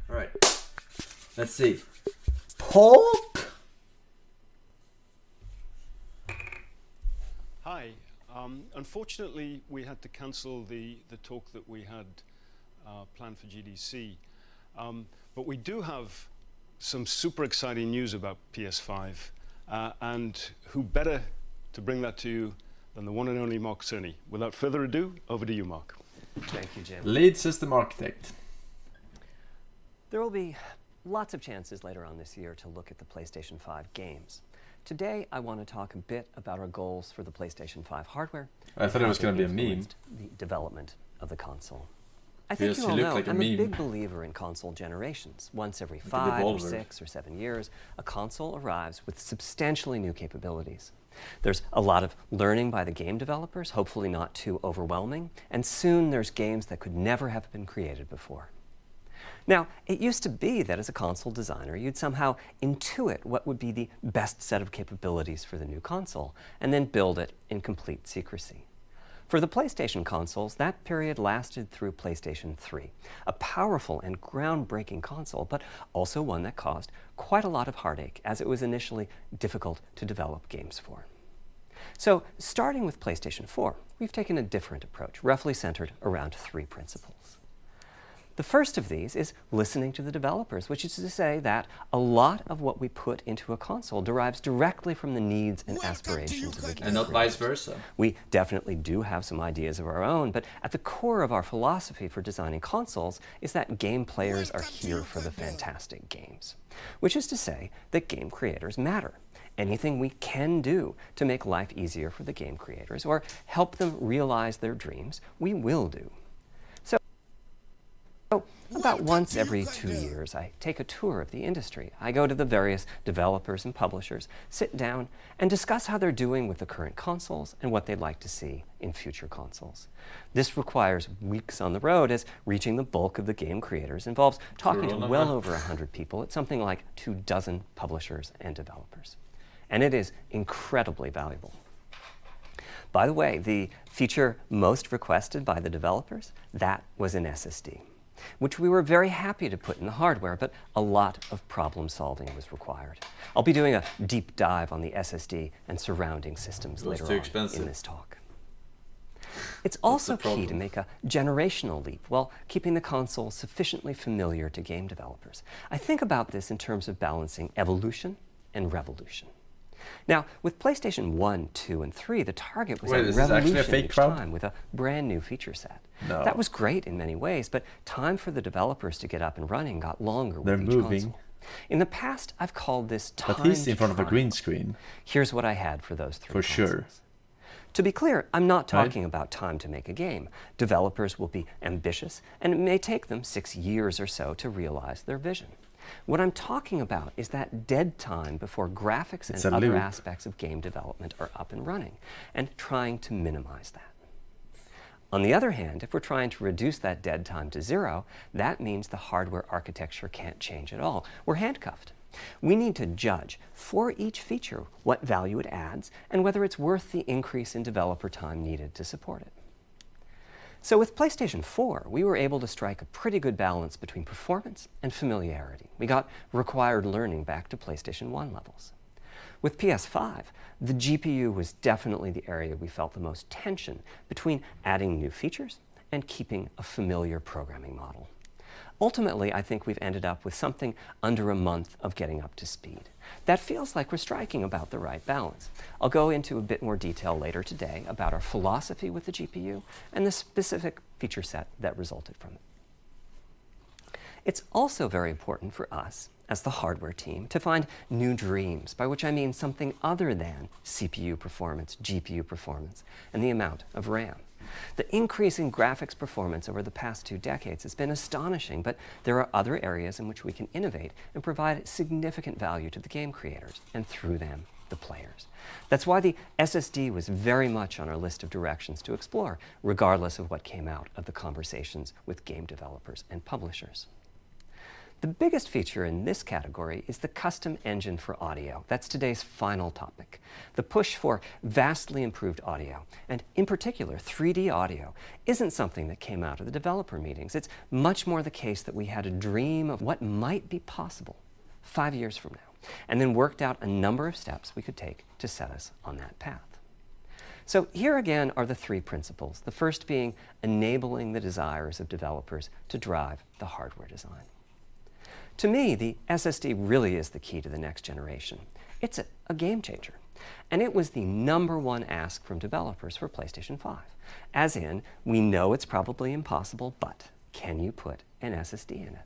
All right. Let's see. Polk. Hi. Unfortunately, we had to cancel the talk that we had planned for GDC. But we do have some super exciting news about PS5. And who better to bring that to you than the one and only Mark Cerny. Without further ado, over to you, Mark. Thank you, Jim. Lead system architect. There will be lots of chances later on this year to look at the PlayStation 5 games. Today, I want to talk a bit about our goals for the PlayStation 5 hardware. I thought it was going to be a meme. The development of the console. I think you all know I'm a big believer in console generations. Once every 5 or 6 or 7 years, a console arrives with substantially new capabilities. There's a lot of learning by the game developers, hopefully not too overwhelming, and soon there's games that could never have been created before. Now, it used to be that as a console designer, you'd somehow intuit what would be the best set of capabilities for the new console, and then build it in complete secrecy. For the PlayStation consoles, that period lasted through PlayStation 3, a powerful and groundbreaking console, but also one that caused quite a lot of heartache, as it was initially difficult to develop games for. So, starting with PlayStation 4, we've taken a different approach, roughly centered around 3 principles. The first of these is listening to the developers, which is to say that a lot of what we put into a console derives directly from the needs and aspirations of the game. And not vice versa. We definitely do have some ideas of our own, but at the core of our philosophy for designing consoles is that game players are here for the fantastic games. Which is to say that game creators matter. Anything we can do to make life easier for the game creators or help them realize their dreams, we will do. So, about once every 2 years, I take a tour of the industry. I go to the various developers and publishers, sit down, and discuss how they're doing with the current consoles and what they'd like to see in future consoles. This requires weeks on the road, as reaching the bulk of the game creators involves talking to well over 100 people at something like 24 publishers and developers. And it is incredibly valuable. By the way, the feature most requested by the developers, that was an SSD, which we were very happy to put in the hardware, but a lot of problem solving was required. I'll be doing a deep dive on the SSD and surrounding systems later on in this talk. It's also key to make a generational leap while keeping the console sufficiently familiar to game developers. I think about this in terms of balancing evolution and revolution. Now, with PlayStation 1, 2, and 3, the target was a revolution each time with a brand new feature set. No. That was great in many ways, but time for the developers to get up and running got longer with each console. In the past, I've called this time to trial. But he's in front of a green screen. Here's what I had for those 3 consoles. For sure. To be clear, I'm not talking about time to make a game. Developers will be ambitious, and it may take them 6 years or so to realize their vision. What I'm talking about is that dead time before graphics and other aspects of game development are up and running, and trying to minimize that. On the other hand, if we're trying to reduce that dead time to 0, that means the hardware architecture can't change at all. We're handcuffed. We need to judge for each feature what value it adds and whether it's worth the increase in developer time needed to support it. So with PlayStation 4, we were able to strike a pretty good balance between performance and familiarity. We got required learning back to PlayStation 1 levels. With PS5, the GPU was definitely the area we felt the most tension between adding new features and keeping a familiar programming model. Ultimately, I think we've ended up with something under a month of getting up to speed. That feels like we're striking about the right balance. I'll go into a bit more detail later today about our philosophy with the GPU and the specific feature set that resulted from it. It's also very important for us, as the hardware team, to find new dreams, by which I mean something other than CPU performance, GPU performance, and the amount of RAM. The increase in graphics performance over the past 2 decades has been astonishing, but there are other areas in which we can innovate and provide significant value to the game creators, and through them, the players. That's why the SSD was very much on our list of directions to explore, regardless of what came out of the conversations with game developers and publishers. The biggest feature in this category is the custom engine for audio. That's today's final topic. The push for vastly improved audio, and in particular 3D audio, isn't something that came out of the developer meetings. It's much more the case that we had a dream of what might be possible 5 years from now, and then worked out a number of steps we could take to set us on that path. So here again are the three principles, the first being enabling the desires of developers to drive the hardware design. To me, the SSD really is the key to the next generation. It's a game changer. And it was the #1 ask from developers for PlayStation 5. As in, we know it's probably impossible, but can you put an SSD in it?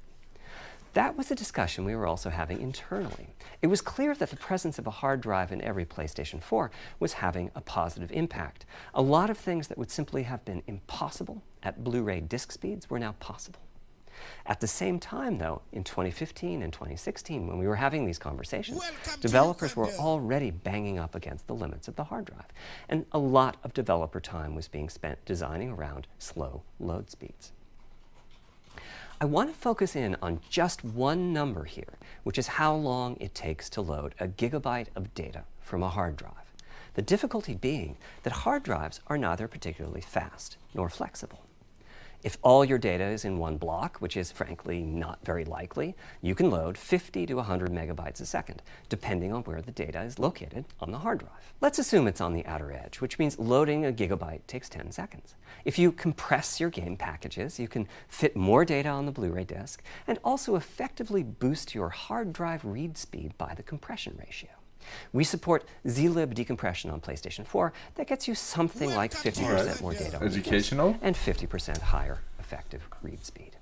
That was a discussion we were also having internally. It was clear that the presence of a hard drive in every PlayStation 4 was having a positive impact. A lot of things that would simply have been impossible at Blu-ray disc speeds were now possible. At the same time, though, in 2015 and 2016, when we were having these conversations, developers were already banging up against the limits of the hard drive. And a lot of developer time was being spent designing around slow load speeds. I want to focus in on just one number here, which is how long it takes to load a gigabyte of data from a hard drive. The difficulty being that hard drives are neither particularly fast nor flexible. If all your data is in one block, which is frankly not very likely, you can load 50 to 100 megabytes a second, depending on where the data is located on the hard drive. Let's assume it's on the outer edge, which means loading a gigabyte takes 10 seconds. If you compress your game packages, you can fit more data on the Blu-ray disc and also effectively boost your hard drive read speed by the compression ratio. We support zlib decompression on PlayStation 4 that gets you something like 50% more data on Educational and 50% higher effective read speed.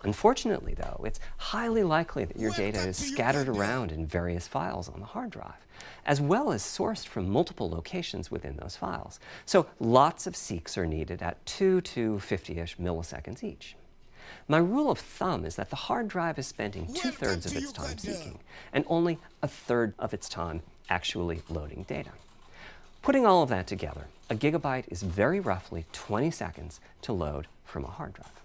Unfortunately, though, it's highly likely that your data is scattered around in various files on the hard drive, as well as sourced from multiple locations within those files. So lots of seeks are needed at 2 to 50-ish milliseconds each. My rule of thumb is that the hard drive is spending 2/3 of its time seeking, and only 1/3 of its time actually loading data. Putting all of that together, a gigabyte is very roughly 20 seconds to load from a hard drive.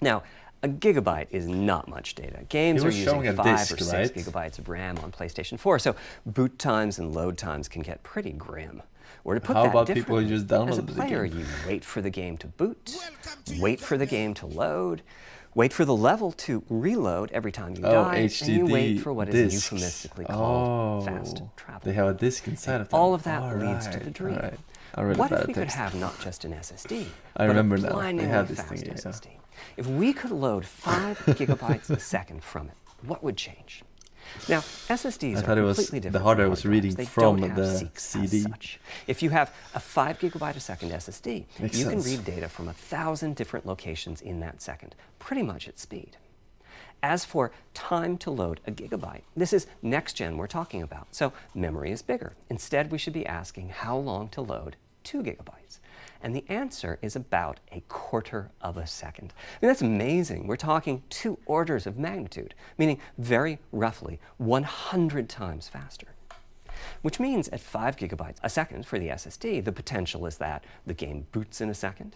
Now, a gigabyte is not much data. Games are using 5 or 6 gigabytes of RAM on PlayStation 4, so boot times and load times can get pretty grim. Or to put that differently, as a player, you wait for the game to boot, wait for the game to load, wait for the level to reload every time you die, and you wait for what is euphemistically called fast travel. They have a disk inside of them. All of that leads to the dream. What if we could have not just an SSD, but a blindingly fast SSD? If we could load 5 gigabytes a second from it, what would change? Now, SSDs are completely different. The hardware was reading from the CD. If you have a 5 gigabyte a second SSD, you can read data from 1,000 different locations in that second, pretty much at speed. As for time to load a gigabyte, this is next gen we're talking about, so memory is bigger. Instead, we should be asking how long to load 2 gigabytes. And the answer is about 1/4 of a second. I mean, that's amazing. We're talking 2 orders of magnitude, meaning very roughly 100 times faster. Which means at 5 gigabytes a second for the SSD, the potential is that the game boots in a second.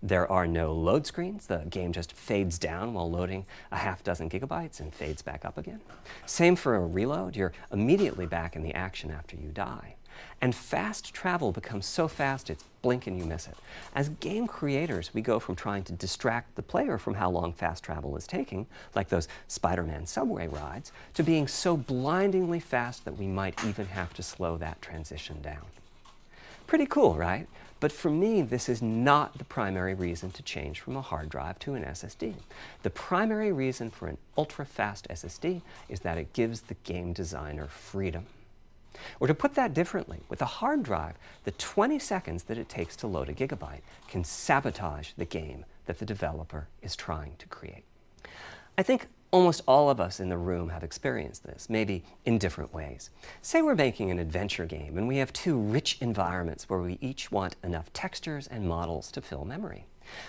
There are no load screens. The game just fades down while loading a half dozen gigabytes and fades back up again. Same for a reload. You're immediately back in the action after you die. And fast travel becomes so fast it's blink and you miss it. As game creators, we go from trying to distract the player from how long fast travel is taking, like those Spider-Man subway rides, to being so blindingly fast that we might even have to slow that transition down. Pretty cool, right? But for me, this is not the primary reason to change from a hard drive to an SSD. The primary reason for an ultra-fast SSD is that it gives the game designer freedom. Or to put that differently, with a hard drive, the 20 seconds that it takes to load a gigabyte can sabotage the game that the developer is trying to create. I think almost all of us in the room have experienced this, maybe in different ways. Say we're making an adventure game and we have 2 rich environments where we each want enough textures and models to fill memory.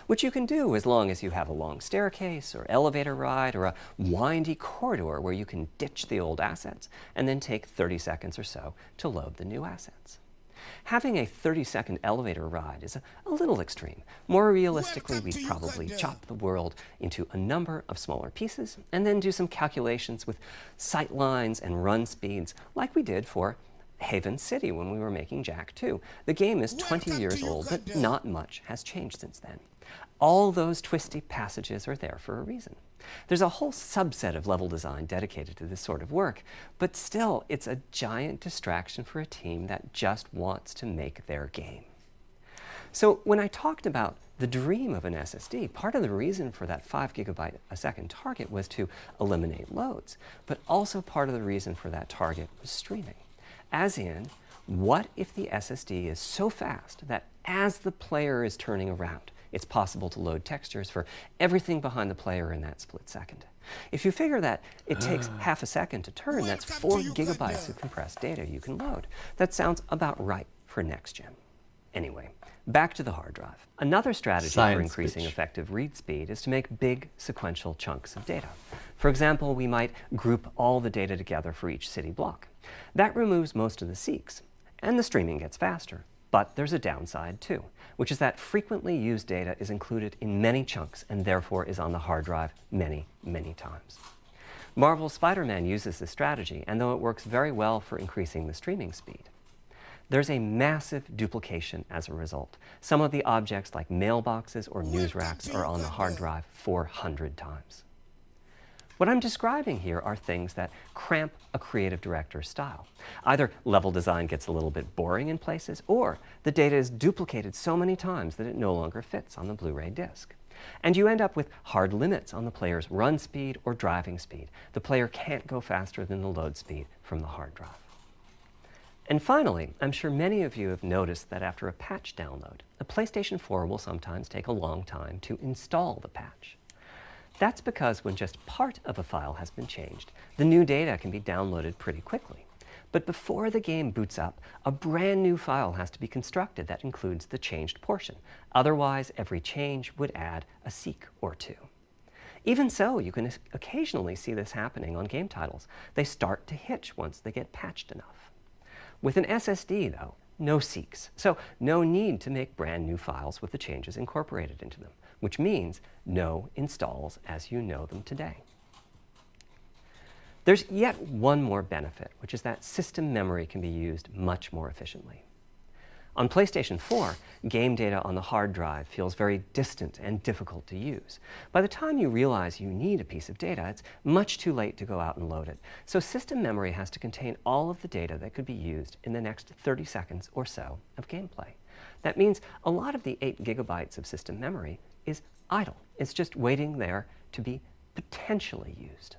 Which you can do as long as you have a long staircase or elevator ride or a windy corridor where you can ditch the old assets and then take 30 seconds or so to load the new assets. Having a 30-second elevator ride is a little extreme. More realistically, we'd probably chop the world into a number of smaller pieces and then do some calculations with sight lines and run speeds like we did for Haven City when we were making Jak 2. The game is 20 years old, but not much has changed since then. All those twisty passages are there for a reason. There's a whole subset of level design dedicated to this sort of work, but still, it's a giant distraction for a team that just wants to make their game. So when I talked about the dream of an SSD, part of the reason for that 5 GB a second target was to eliminate loads, but also part of the reason for that target was streaming. As in, what if the SSD is so fast that as the player is turning around, it's possible to load textures for everything behind the player in that split second? If you figure that it takes half a second to turn, that's 4 GB of compressed data you can load. That sounds about right for next gen. Anyway, back to the hard drive. Another strategy for increasing effective read speed is to make big sequential chunks of data. For example, we might group all the data together for each city block. That removes most of the seeks, and the streaming gets faster. But there's a downside too, which is that frequently used data is included in many chunks and therefore is on the hard drive many, many times. Marvel's Spider-Man uses this strategy, and though it works very well for increasing the streaming speed, there's a massive duplication as a result. Some of the objects like mailboxes or news racks are on the hard drive 400 times. What I'm describing here are things that cramp a creative director's style. Either level design gets a little bit boring in places, or the data is duplicated so many times that it no longer fits on the Blu-ray disc. And you end up with hard limits on the player's run speed or driving speed. The player can't go faster than the load speed from the hard drive. And finally, I'm sure many of you have noticed that after a patch download, a PlayStation 4 will sometimes take a long time to install the patch. That's because when just part of a file has been changed, the new data can be downloaded pretty quickly. But before the game boots up, a brand new file has to be constructed that includes the changed portion. Otherwise, every change would add a seek or two. Even so, you can occasionally see this happening on game titles. They start to hitch once they get patched enough. With an SSD, though, no seeks, so no need to make brand new files with the changes incorporated into them, which means no installs as you know them today. There's yet one more benefit, which is that system memory can be used much more efficiently. On PlayStation 4, game data on the hard drive feels very distant and difficult to use. By the time you realize you need a piece of data, it's much too late to go out and load it. So system memory has to contain all of the data that could be used in the next 30 seconds or so of gameplay. That means a lot of the 8 GB of system memory is idle. It's just waiting there to be potentially used.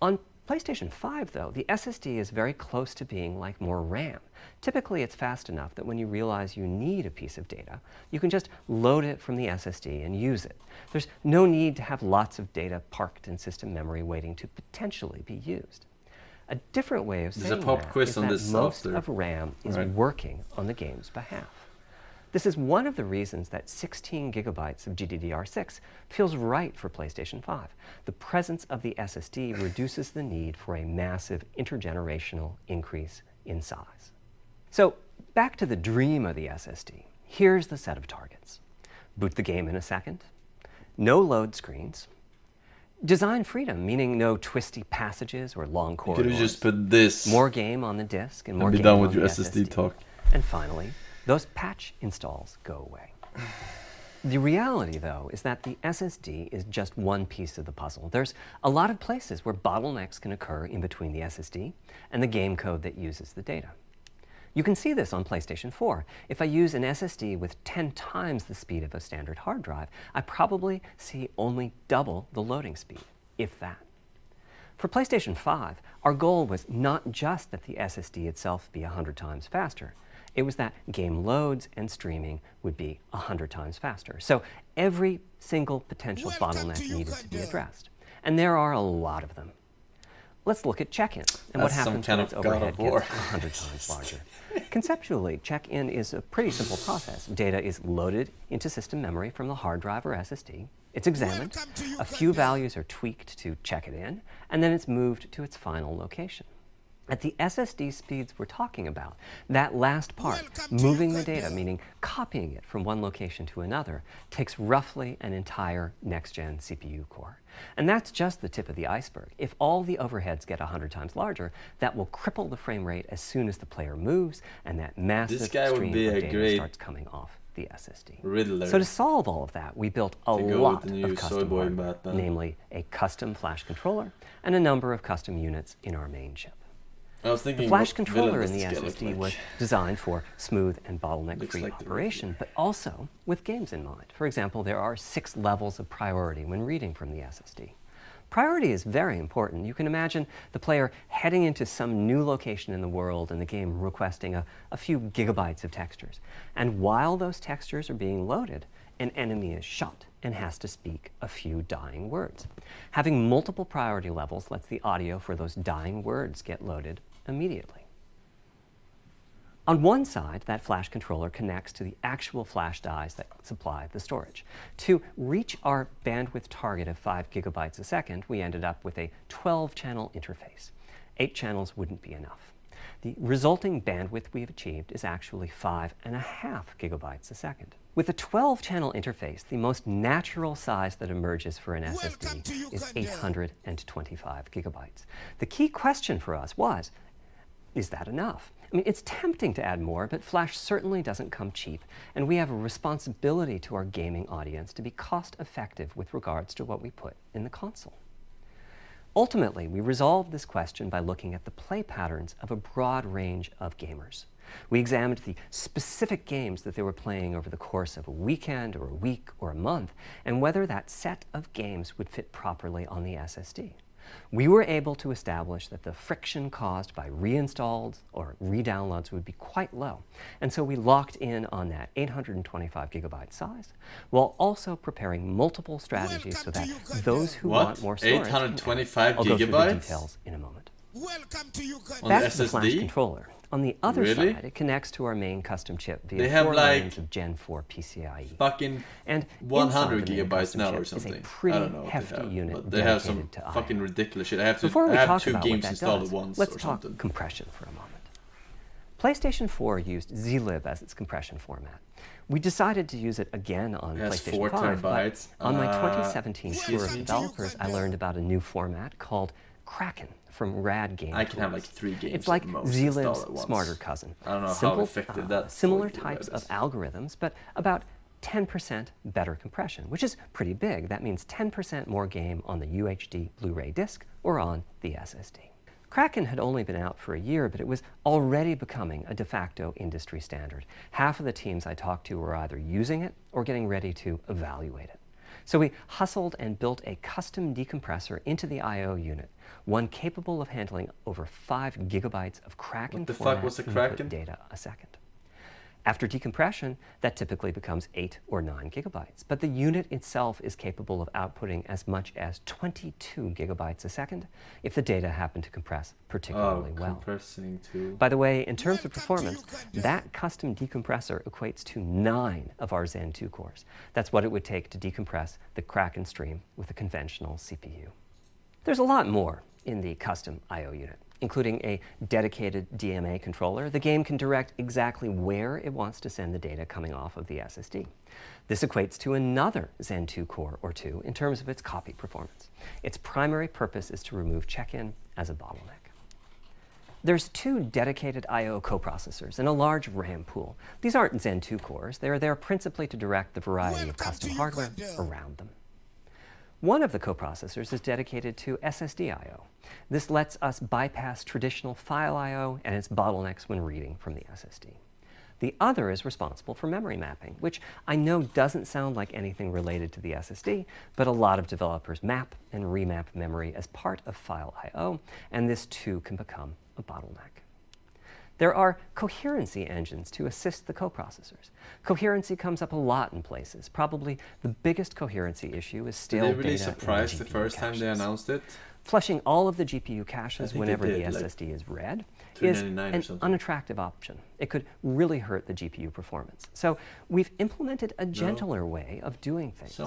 On PlayStation 5, though, the SSD is very close to being like more RAM. Typically, it's fast enough that when you realize you need a piece of data, you can just load it from the SSD and use it. There's no need to have lots of data parked in system memory waiting to potentially be used. A different way of saying that is that most of RAM is working on the game's behalf. This is one of the reasons that 16 GB of GDDR6 feels right for PlayStation 5. The presence of the SSD reduces the need for a massive intergenerational increase in size. So back to the dream of the SSD. Here's the set of targets. Boot the game in a second. No load screens. Design freedom, meaning no twisty passages or long corridors. You could have just put this. More game on the disk and more be game done on with the your SSD. talk. And finally, those patch installs go away. The reality, though, is that the SSD is just one piece of the puzzle. There's a lot of places where bottlenecks can occur in between the SSD and the game code that uses the data. You can see this on PlayStation 4. If I use an SSD with 10 times the speed of a standard hard drive, I probably see only double the loading speed, if that. For PlayStation 5, our goal was not just that the SSD itself be 100 times faster. It was that game loads and streaming would be 100 times faster. So every single potential bottleneck needed to be addressed. And there are a lot of them. Let's look at check-in and what happens when its overhead gets 100 times larger. Conceptually, check-in is a pretty simple process. Data is loaded into system memory from the hard drive or SSD. It's examined, a few values are tweaked to check it in, and then it's moved to its final location. At the SSD speeds we're talking about, that last part, moving the data, meaning copying it from one location to another, takes roughly an entire next-gen CPU core. And that's just the tip of the iceberg. If all the overheads get 100 times larger, that will cripple the frame rate as soon as the player moves, and that massive stream of data starts coming off the SSD. Riddler. So to solve all of that, we built a lot of custom hardware, namely a custom flash controller and a number of custom units in our main chip. I was thinking the flash controller in the SSD was designed for smooth and bottleneck-free operation, but also with games in mind. For example, there are 6 levels of priority when reading from the SSD. Priority is very important. You can imagine the player heading into some new location in the world and the game requesting a few gigabytes of textures. And while those textures are being loaded, an enemy is shot and has to speak a few dying words. Having multiple priority levels lets the audio for those dying words get loaded immediately. On one side, that flash controller connects to the actual flash dies that supply the storage. To reach our bandwidth target of 5 gigabytes a second, we ended up with a 12-channel interface. 8 channels wouldn't be enough. The resulting bandwidth we've achieved is actually 5.5 gigabytes a second. With a 12-channel interface, the most natural size that emerges for an SSD is 825 gigabytes. The key question for us was, is that enough? I mean, it's tempting to add more, but flash certainly doesn't come cheap, and we have a responsibility to our gaming audience to be cost-effective with regards to what we put in the console. Ultimately, we resolved this question by looking at the play patterns of a broad range of gamers. We examined the specific games that they were playing over the course of a weekend or a week or a month, and whether that set of games would fit properly on the SSD. We were able to establish that the friction caused by reinstalls or re-downloads would be quite low, and so we locked in on that 825 gigabyte size, while also preparing multiple strategies so that those who want more storage 825 I'll go through the gigabytes? details in a moment. On Back the to the flash SSD? controller. On the other Really? side, it connects to our main custom chip via They have 4 like lanes of Gen 4 PCIe. Fucking and 100 inside the main gigabytes custom now chip or is something. a pretty I don't know what hefty they have, unit but they have some dedicated to fucking I/O. ridiculous shit. I have to Before we have talk 2 about what games that installed does, at once let's or talk something. compression for a moment. PlayStation 4 used zlib as its compression format. We decided to use it again on It has PlayStation 4 5, but terabytes. on my 2017 tour of me. developers, I learned about a new format called Kraken from Rad Game I can have Tools. like 3 games It's like at most installed at zlib's once. smarter cousin. I don't know how Simple, effective that similar 4 types gigabyte of is. algorithms, but about 10% better compression, which is pretty big. That means 10% more game on the UHD Blu-ray disc or on the SSD. Kraken had only been out for a year, but it was already becoming a de facto industry standard. Half of the teams I talked to were either using it or getting ready to evaluate it. So we hustled and built a custom decompressor into the I/O unit, one capable of handling over 5 gigabytes of Kraken What the fuck format was a input Kraken? data a second. After decompression, that typically becomes 8 or 9 gigabytes, but the unit itself is capable of outputting as much as 22 gigabytes a second if the data happen to compress particularly well. Compressing too. By the way, in terms of performance, that custom decompressor equates to 9 of our Zen 2 cores. That's what it would take to decompress the Kraken stream with a conventional CPU. There's a lot more in the custom I/O unit, including a dedicated DMA controller. The game can direct exactly where it wants to send the data coming off of the SSD. This equates to another Zen 2 core or 2 in terms of its copy performance. Its primary purpose is to remove check-in as a bottleneck. There's 2 dedicated I/O coprocessors and a large RAM pool. These aren't Zen 2 cores. They're there principally to direct the variety of custom hardware around them. One of the coprocessors is dedicated to SSD I/O. This lets us bypass traditional file I/O and its bottlenecks when reading from the SSD. The other is responsible for memory mapping, which I know doesn't sound like anything related to the SSD, but a lot of developers map and remap memory as part of file I/O, and this too can become a bottleneck. There are coherency engines to assist the coprocessors. Coherency comes up a lot in places. Probably the biggest coherency issue is stale Were data. they really surprised the first time they announced it? Flushing all of the GPU caches whenever the like SSD is read is an something. unattractive option. It could really hurt the GPU performance. So we've implemented a gentler way of doing things,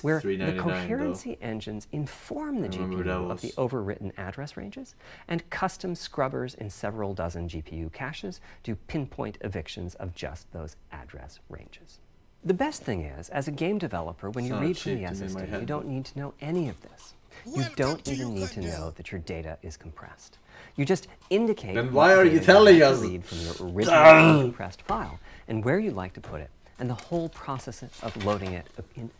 where the coherency engines inform the GPU of the overwritten address ranges, and custom scrubbers in several dozen GPU caches do pinpoint evictions of just those address ranges. The best thing is, as a game developer, when you read from the SSD, you don't need to know any of this. You don't even need to know that your data is compressed. You just indicate then why are you telling us? Read from your original compressed file and where you'd like to put it, and the whole process of loading it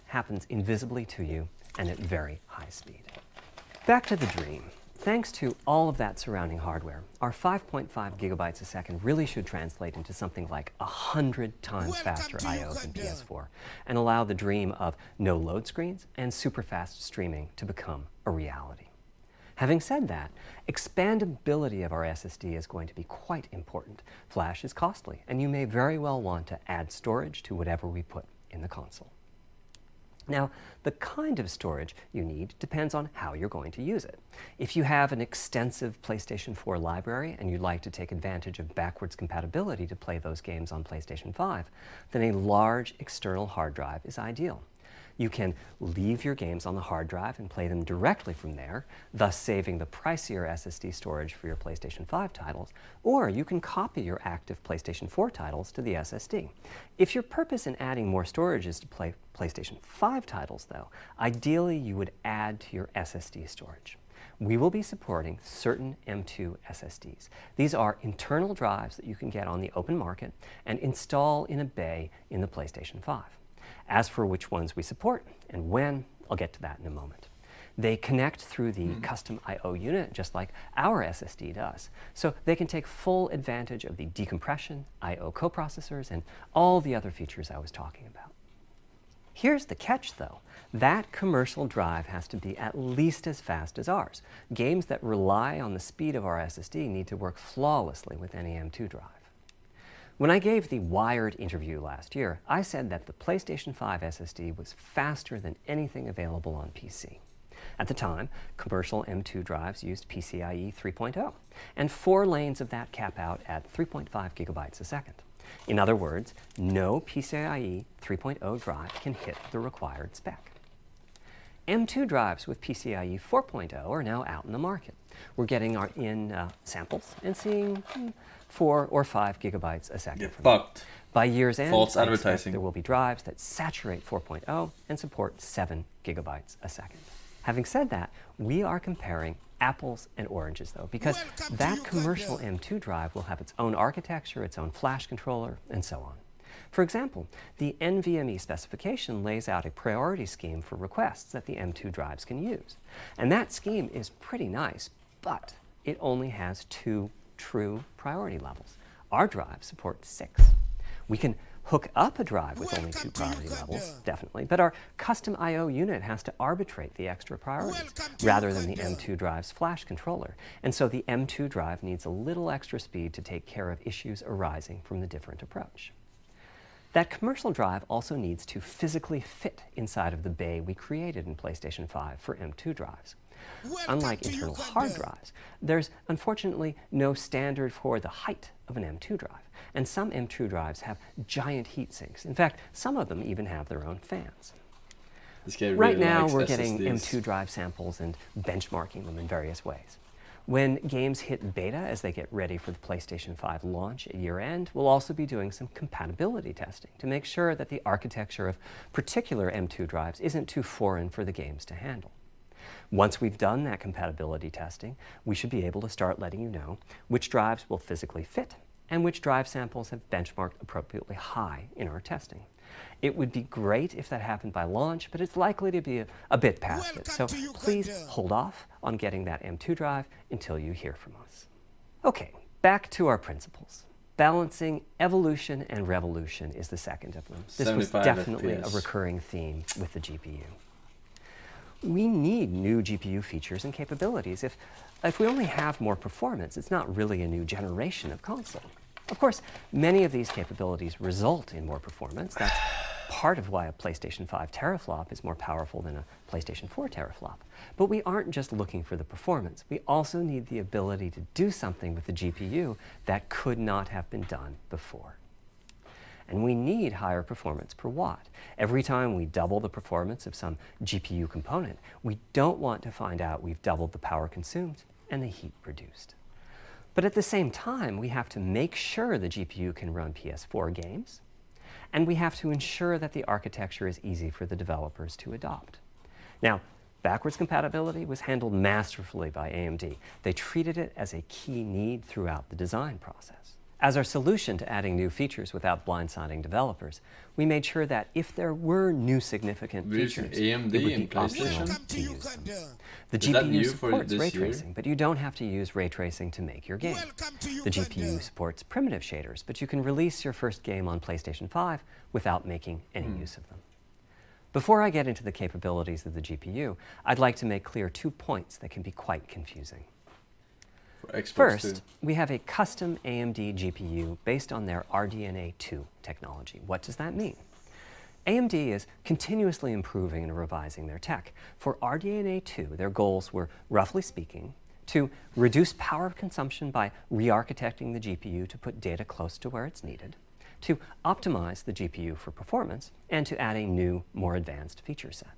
happens invisibly to you and at very high speed. Back to the dream. Thanks to all of that surrounding hardware, our 5.5 gigabytes a second really should translate into something like 100 times faster I/O than PS4, and allow the dream of no load screens and super fast streaming to become a reality. Having said that, expandability of our SSD is going to be quite important. Flash is costly, and you may very well want to add storage to whatever we put in the console. Now, the kind of storage you need depends on how you're going to use it. If you have an extensive PlayStation 4 library and you'd like to take advantage of backwards compatibility to play those games on PlayStation 5, then a large external hard drive is ideal. You can leave your games on the hard drive and play them directly from there, thus saving the pricier SSD storage for your PlayStation 5 titles, or you can copy your active PlayStation 4 titles to the SSD. If your purpose in adding more storage is to play PlayStation 5 titles, though, ideally you would add to your SSD storage. We will be supporting certain M2 SSDs. These are internal drives that you can get on the open market and install in a bay in the PlayStation 5. As for which ones we support and when, I'll get to that in a moment. They connect through the custom I/O unit, just like our SSD does. So they can take full advantage of the decompression, I/O coprocessors, and all the other features I was talking about. Here's the catch, though. That commercial drive has to be at least as fast as ours. Games that rely on the speed of our SSD need to work flawlessly with any M2 drive. When I gave the Wired interview last year, I said that the PlayStation 5 SSD was faster than anything available on PC. At the time, commercial M2 drives used PCIe 3.0, and 4 lanes of that cap out at 3.5 gigabytes a second. In other words, no PCIe 3.0 drive can hit the required spec. M2 drives with PCIe 4.0 are now out in the market. We're getting samples and seeing 4 or 5 gigabytes a second. Get fucked. By year's end, false advertising. There will be drives that saturate 4.0 and support 7 gigabytes a second. Having said that, we are comparing apples and oranges, though, because that commercial M2 drive will have its own architecture, its own flash controller, and so on. For example, the NVMe specification lays out a priority scheme for requests that the M2 drives can use. And that scheme is pretty nice, but it only has 2 true priority levels. Our drive supports 6. We can hook up a drive with only 2 priority levels, definitely, but our custom I/O unit has to arbitrate the extra priorities rather than the M2 drive's flash controller. And so the M2 drive needs a little extra speed to take care of issues arising from the different approach. That commercial drive also needs to physically fit inside of the bay we created in PlayStation 5 for M2 drives. Unlike internal hard drives, there's unfortunately no standard for the height of an M2 drive, and some M2 drives have giant heat sinks. In fact, some of them even have their own fans. Right now, we're getting M2 drive samples and benchmarking them in various ways. When games hit beta as they get ready for the PlayStation 5 launch at year-end, we'll also be doing some compatibility testing to make sure that the architecture of particular M2 drives isn't too foreign for the games to handle. Once we've done that compatibility testing, we should be able to start letting you know which drives will physically fit and which drive samples have benchmarked appropriately high in our testing. It would be great if that happened by launch, but it's likely to be a bit past it, so please hold off on getting that M2 drive until you hear from us. Okay, back to our principles. Balancing evolution and revolution is the second of them. This was definitely a recurring theme with the GPU. We need new GPU features and capabilities. If we only have more performance, it's not really a new generation of console. Of course, many of these capabilities result in more performance. That's part of why a PlayStation 5 teraflop is more powerful than a PlayStation 4 teraflop. But we aren't just looking for the performance. We also need the ability to do something with the GPU that could not have been done before. And we need higher performance per watt. Every time we double the performance of some GPU component, we don't want to find out we've doubled the power consumed and the heat produced. But at the same time, we have to make sure the GPU can run PS4 games, and we have to ensure that the architecture is easy for the developers to adopt. Now, backwards compatibility was handled masterfully by AMD. They treated it as a key need throughout the design process. As our solution to adding new features without blindsiding developers, we made sure that if there were new significant features, AMD it would and be optional PlayStation to use them. The Is that GPU new for supports this ray year? tracing, but you don't have to use ray tracing to make your game. The GPU supports primitive shaders, but you can release your first game on PlayStation 5 without making any use of them. Before I get into the capabilities of the GPU, I'd like to make clear 2 points that can be quite confusing. First, we have a custom AMD GPU based on their RDNA 2 technology. What does that mean? AMD is continuously improving and revising their tech. For RDNA 2, their goals were, roughly speaking, to reduce power consumption by re-architecting the GPU to put data close to where it's needed, to optimize the GPU for performance, and to add a new, more advanced feature set.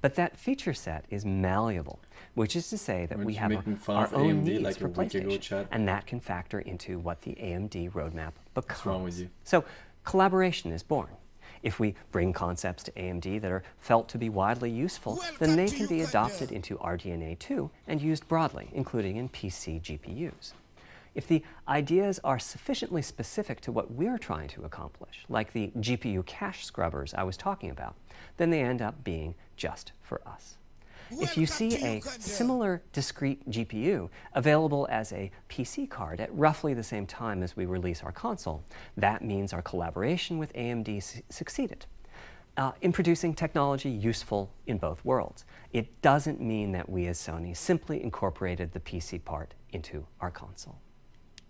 But that feature set is malleable, which is to say that we have our own needs for PlayStation, and that can factor into what the AMD roadmap becomes. What's wrong with you? So collaboration is born. If we bring concepts to AMD that are felt to be widely useful, then they can be adopted into RDNA 2 and used broadly, including in PC GPUs. If the ideas are sufficiently specific to what we're trying to accomplish, like the GPU cache scrubbers I was talking about, then they end up being just for us. If you see a similar discrete GPU available as a PC card at roughly the same time as we release our console, that means our collaboration with AMD succeeded in producing technology useful in both worlds. It doesn't mean that we as Sony simply incorporated the PC part into our console.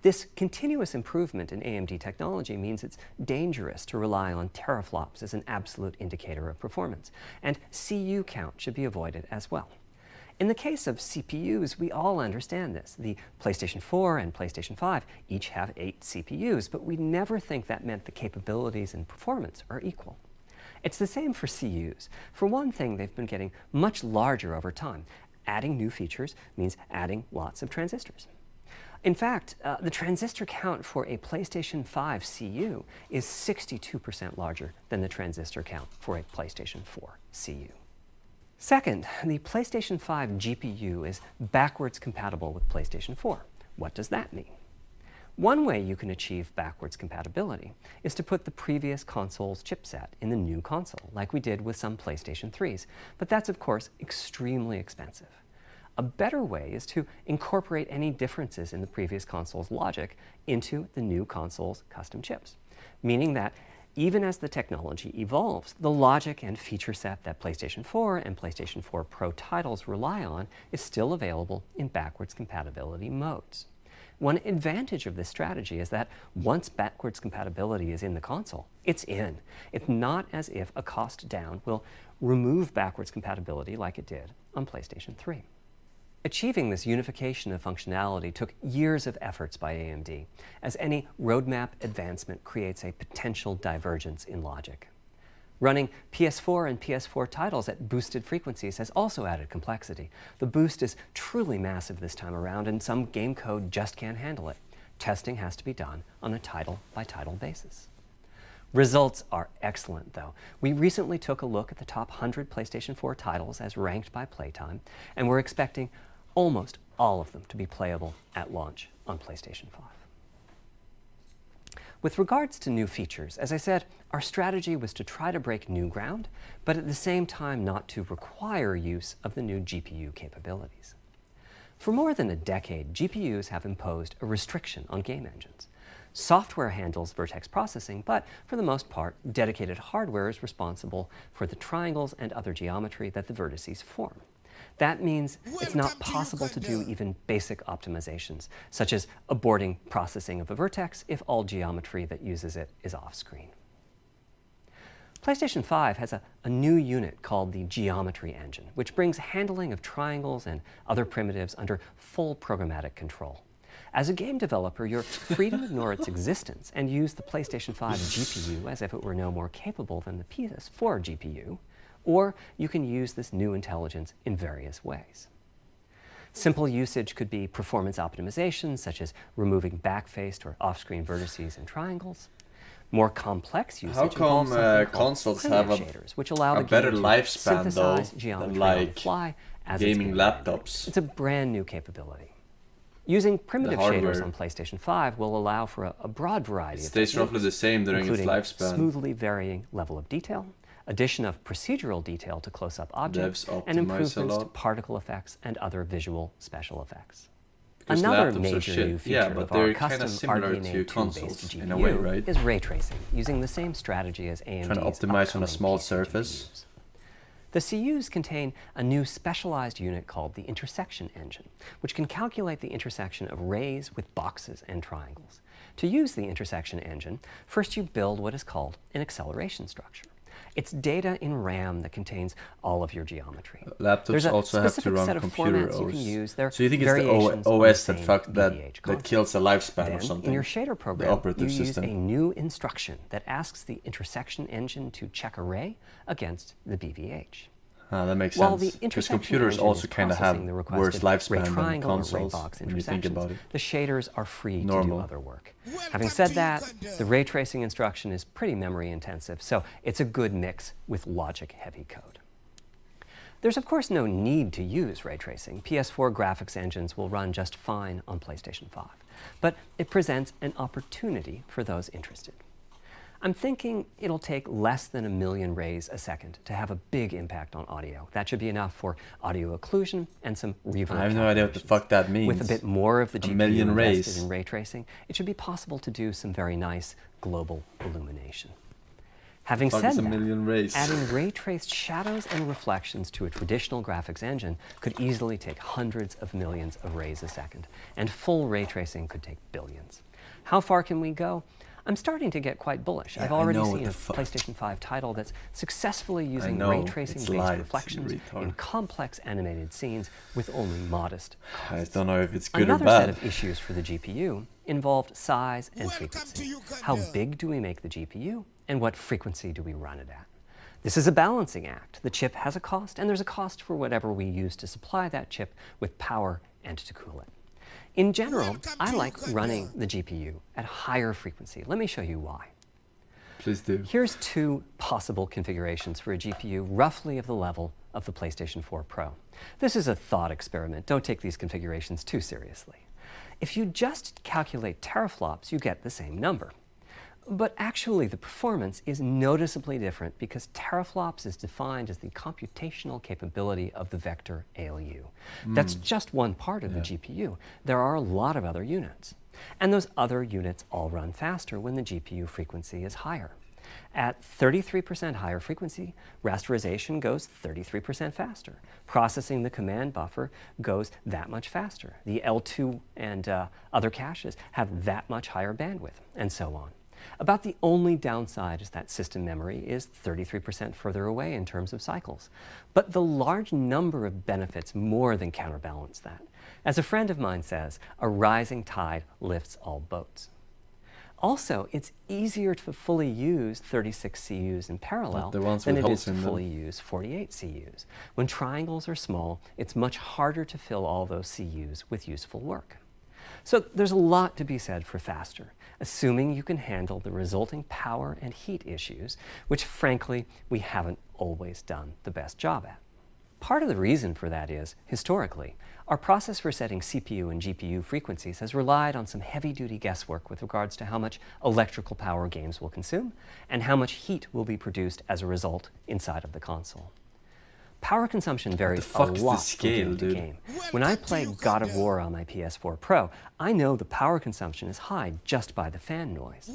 This continuous improvement in AMD technology means it's dangerous to rely on teraflops as an absolute indicator of performance, and CU count should be avoided as well. In the case of CPUs, we all understand this. The PlayStation 4 and PlayStation 5 each have 8 CPUs, but we never think that meant the capabilities and performance are equal. It's the same for CUs. For one thing, they've been getting much larger over time. Adding new features means adding lots of transistors. In fact, the transistor count for a PlayStation 5 CU is 62% larger than the transistor count for a PlayStation 4 CU. Second, the PlayStation 5 GPU is backwards compatible with PlayStation 4. What does that mean? One way you can achieve backwards compatibility is to put the previous console's chipset in the new console, like we did with some PlayStation 3s, but that's of course extremely expensive. A better way is to incorporate any differences in the previous console's logic into the new console's custom chips, meaning that even as the technology evolves, the logic and feature set that PlayStation 4 and PlayStation 4 Pro titles rely on is still available in backwards compatibility modes. One advantage of this strategy is that once backwards compatibility is in the console, it's in. It's not as if a cost down will remove backwards compatibility like it did on PlayStation 3. Achieving this unification of functionality took years of efforts by AMD, as any roadmap advancement creates a potential divergence in logic. Running PS4 and PS4 titles at boosted frequencies has also added complexity. The boost is truly massive this time around, and some game code just can't handle it. Testing has to be done on a title-by-title basis. Results are excellent, though. We recently took a look at the top 100 PlayStation 4 titles as ranked by playtime, and we're expecting almost all of them to be playable at launch on PlayStation 5. With regards to new features, as I said, our strategy was to try to break new ground, but at the same time not to require use of the new GPU capabilities. For more than a decade, GPUs have imposed a restriction on game engines. Software handles vertex processing, but for the most part, dedicated hardware is responsible for the triangles and other geometry that the vertices form. That means it's not possible to do even basic optimizations, such as aborting processing of a vertex if all geometry that uses it is off-screen. PlayStation 5 has a new unit called the geometry engine, which brings handling of triangles and other primitives under full programmatic control. As a game developer, you're free to ignore its existence and use the PlayStation 5 GPU as if it were no more capable than the PS4 GPU, or you can use this new intelligence in various ways. Simple usage could be performance optimization, such as removing backfaced or off-screen vertices and triangles. More complex usage How come involves consoles primitive have shaders, which allow the better game to lifespan synthesize though geometry than on the like fly as gaming it's laptops? It's a brand new capability. Using primitive shaders hardware. on PlayStation 5 will allow for a broad variety It of stays roughly techniques, the same during its including lifespan. smoothly varying level of detail, addition of procedural detail to close-up objects, Devs and optimize a improvements to lot. particle effects and other visual special effects. Because Another laptops are major shit. new feature Yeah, but of our they're kinda custom similar to RDNA 2-based consoles GPU in a way, right? is ray tracing, using the same strategy as AMD's Trying to optimize on a upcoming small PC surface. GPUs. The CUs contain a new specialized unit called the intersection engine, which can calculate the intersection of rays with boxes and triangles. To use the intersection engine, first you build what is called an acceleration structure. It's data in RAM that contains all of your geometry. Laptops There's a also have to specific run set of computer formats you can OS. use. They're So you think it's the variations on OS the that same that EVH console. kills the lifespan Then, or something? in your shader program, the operative you system. use a new instruction that asks the intersection engine to check a ray against the BVH. Ah, that makes While the sense. Because intersection computers engine also is kind of have processing the worse requested lifespan ray than triangle or ray consoles box when you think intersections, about it. the shaders are free Normal. to do other work. Having said that, the ray tracing instruction is pretty memory intensive, so it's a good mix with logic-heavy code. There's of course no need to use ray tracing. PS4 graphics engines will run just fine on PlayStation 5, but it presents an opportunity for those interested. I'm thinking it'll take less than 1 million rays a second to have a big impact on audio. That should be enough for audio occlusion and some reverb. I have no idea what the fuck that means. With a bit more of the GPU million invested rays. in ray tracing, it should be possible to do some very nice global illumination. Having Fuck said is a that, million rays? adding ray-traced shadows and reflections to a traditional graphics engine could easily take hundreds of millions of rays a second, and full ray tracing could take billions. How far can we go? I'm starting to get quite bullish. Yeah, I've already I know seen a what the PlayStation 5 title that's successfully using know, ray it's tracing-based light, reflections you retard. in complex animated scenes with only modest I costs. don't know if it's good Another or bad. set of issues for the GPU involved size and frequency. How big do we make the GPU, and what frequency do we run it at? This is a balancing act. The chip has a cost, and there's a cost for whatever we use to supply that chip with power and to cool it. In general, I like running the GPU at higher frequency. Let me show you why. Please do. Here's 2 possible configurations for a GPU roughly of the level of the PlayStation 4 Pro. This is a thought experiment. Don't take these configurations too seriously. If you just calculate teraflops, you get the same number. But actually, the performance is noticeably different because teraflops is defined as the computational capability of the vector ALU. That's just one part of the GPU. There are a lot of other units. And those other units all run faster when the GPU frequency is higher. At 33% higher frequency, rasterization goes 33% faster. Processing the command buffer goes that much faster. The L2 and other caches have that much higher bandwidth, and so on. About the only downside is that system memory is 33% further away in terms of cycles. But the large number of benefits more than counterbalance that. As a friend of mine says, a rising tide lifts all boats. Also, it's easier to fully use 36 CUs in parallel than it is to fully use 48 CUs. When triangles are small, it's much harder to fill all those CUs with useful work. So there's a lot to be said for faster, assuming you can handle the resulting power and heat issues, which frankly, we haven't always done the best job at. Part of the reason for that is, historically, our process for setting CPU and GPU frequencies has relied on some heavy-duty guesswork with regards to how much electrical power games will consume and how much heat will be produced as a result inside of the console. Power consumption varies a lot from game to game. When I play God of War on my PS4 Pro, I know the power consumption is high just by the fan noise.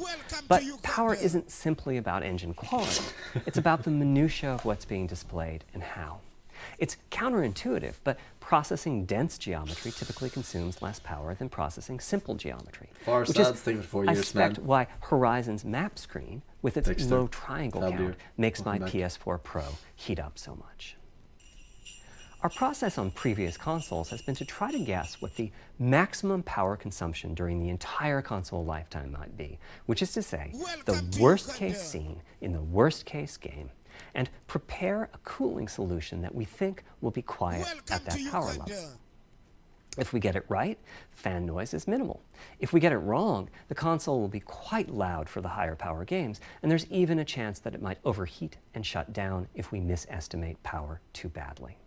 But power isn't simply about engine quality. It's about the minutiae of what's being displayed and how. It's counterintuitive, but processing dense geometry typically consumes less power than processing simple geometry. Which is, taken 4 years, I suspect, why Horizon's map screen, with its low triangle count, makes my PS4 Pro heat up so much. Our process on previous consoles has been to try to guess what the maximum power consumption during the entire console lifetime might be, which is to say, the worst-case scene in the worst-case game, and prepare a cooling solution that we think will be quiet at that power level. If we get it right, fan noise is minimal. If we get it wrong, the console will be quite loud for the higher power games, and there's even a chance that it might overheat and shut down if we misestimate power too badly.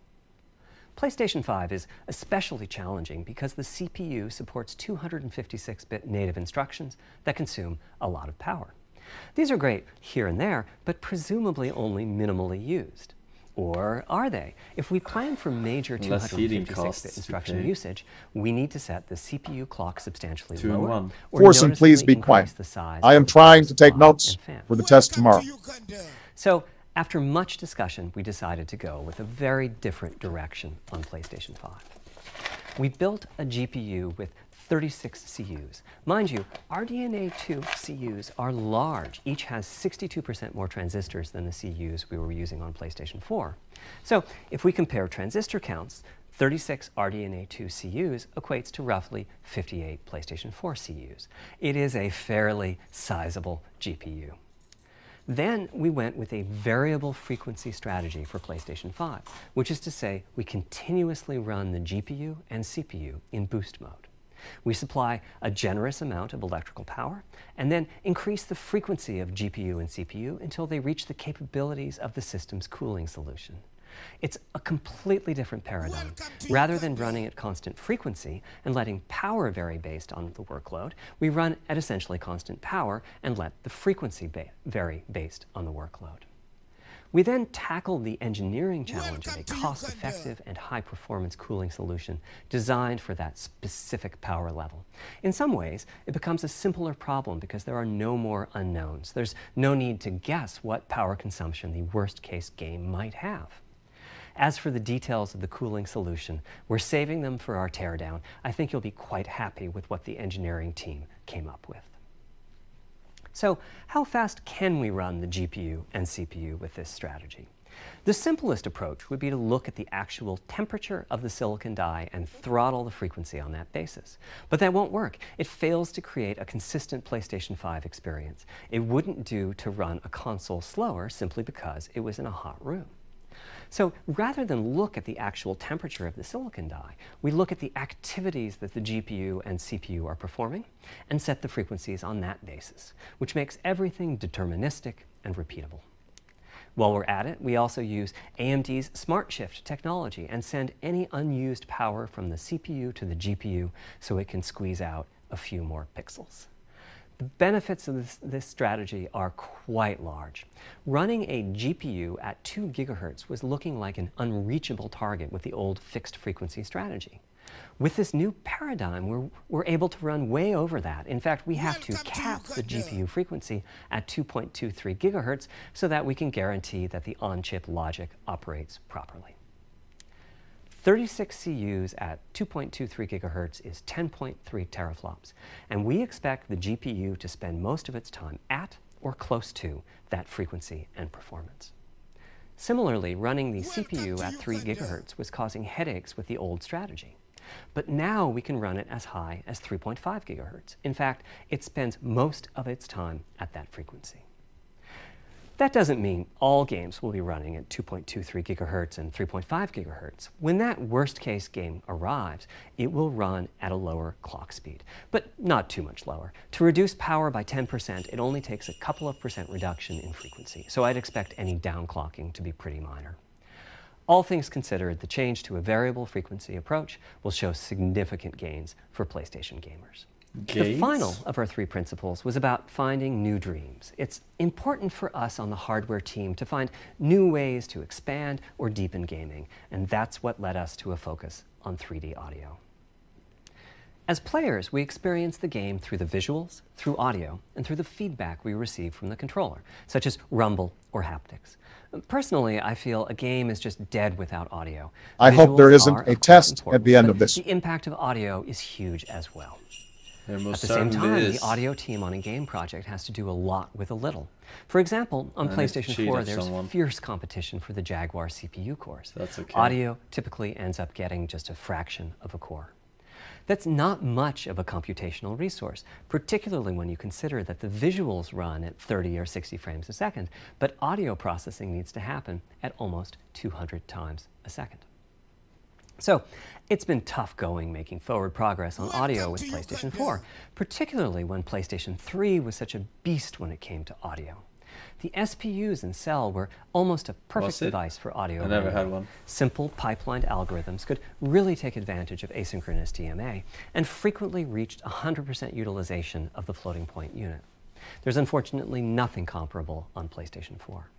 PlayStation 5 is especially challenging because the CPU supports 256-bit native instructions that consume a lot of power. These are great here and there, but presumably only minimally used. Or are they? If we plan for major 256-bit instruction usage, we need to set the CPU clock substantially lower. Forsen, please be quiet. I am trying to take notes for the test tomorrow. So, after much discussion, we decided to go with a very different direction on PlayStation 5. We built a GPU with 36 CUs. Mind you, RDNA2 CUs are large. Each has 62% more transistors than the CUs we were using on PlayStation 4. So if we compare transistor counts, 36 RDNA2 CUs equates to roughly 58 PlayStation 4 CUs. It is a fairly sizable GPU. Then we went with a variable frequency strategy for PlayStation 5, which is to say we continuously run the GPU and CPU in boost mode. We supply a generous amount of electrical power and then increase the frequency of GPU and CPU until they reach the capabilities of the system's cooling solution. It's a completely different paradigm. Rather than running at constant frequency and letting power vary based on the workload, we run at essentially constant power and let the frequency vary based on the workload. We then tackled the engineering challenge of a cost-effective and high-performance cooling solution designed for that specific power level. In some ways, it becomes a simpler problem because there are no more unknowns. There's no need to guess what power consumption the worst-case game might have. As for the details of the cooling solution, we're saving them for our teardown. I think you'll be quite happy with what the engineering team came up with. So, how fast can we run the GPU and CPU with this strategy? The simplest approach would be to look at the actual temperature of the silicon die and throttle the frequency on that basis. But that won't work. It fails to create a consistent PlayStation 5 experience. It wouldn't do to run a console slower simply because it was in a hot room. So rather than look at the actual temperature of the silicon die, we look at the activities that the GPU and CPU are performing and set the frequencies on that basis, which makes everything deterministic and repeatable. While we're at it, we also use AMD's Smart Shift technology and send any unused power from the CPU to the GPU so it can squeeze out a few more pixels. The benefits of this strategy are quite large. Running a GPU at 2 GHz was looking like an unreachable target with the old fixed frequency strategy. With this new paradigm, we're able to run way over that. In fact, we have to cap the GPU frequency at 2.23 GHz so that we can guarantee that the on-chip logic operates properly. 36 CUs at 2.23 GHz is 10.3 teraflops, and we expect the GPU to spend most of its time at or close to that frequency and performance. Similarly, running the CPU at 3 GHz was causing headaches with the old strategy. But now we can run it as high as 3.5 GHz. In fact, it spends most of its time at that frequency. That doesn't mean all games will be running at 2.23 GHz and 3.5 GHz. When that worst-case game arrives, it will run at a lower clock speed, but not too much lower. To reduce power by 10%, it only takes a couple of percent reduction in frequency, so I'd expect any downclocking to be pretty minor. All things considered, the change to a variable frequency approach will show significant gains for PlayStation gamers. The final of our 3 principles was about finding new dreams. It's important for us on the hardware team to find new ways to expand or deepen gaming, and that's what led us to a focus on 3D audio. As players, we experience the game through the visuals, through audio, and through the feedback we receive from the controller, such as rumble or haptics. Personally, I feel a game is just dead without audio. I hope there isn't a test at the end of this. The impact of audio is huge as well. At the same time, the audio team on a game project has to do a lot with a little. For example, on PlayStation 4, there's fierce competition for the Jaguar CPU cores. That's okay. Audio typically ends up getting just a fraction of a core. That's not much of a computational resource, particularly when you consider that the visuals run at 30 or 60 frames a second, but audio processing needs to happen at almost 200 times a second. So, it's been tough going making forward progress on audio with PlayStation 4, particularly when PlayStation 3 was such a beast when it came to audio. The SPUs in Cell were almost a perfect device for audio. I never had one. Simple pipelined algorithms could really take advantage of asynchronous DMA and frequently reached 100% utilization of the floating point unit. There's unfortunately nothing comparable on PlayStation 4.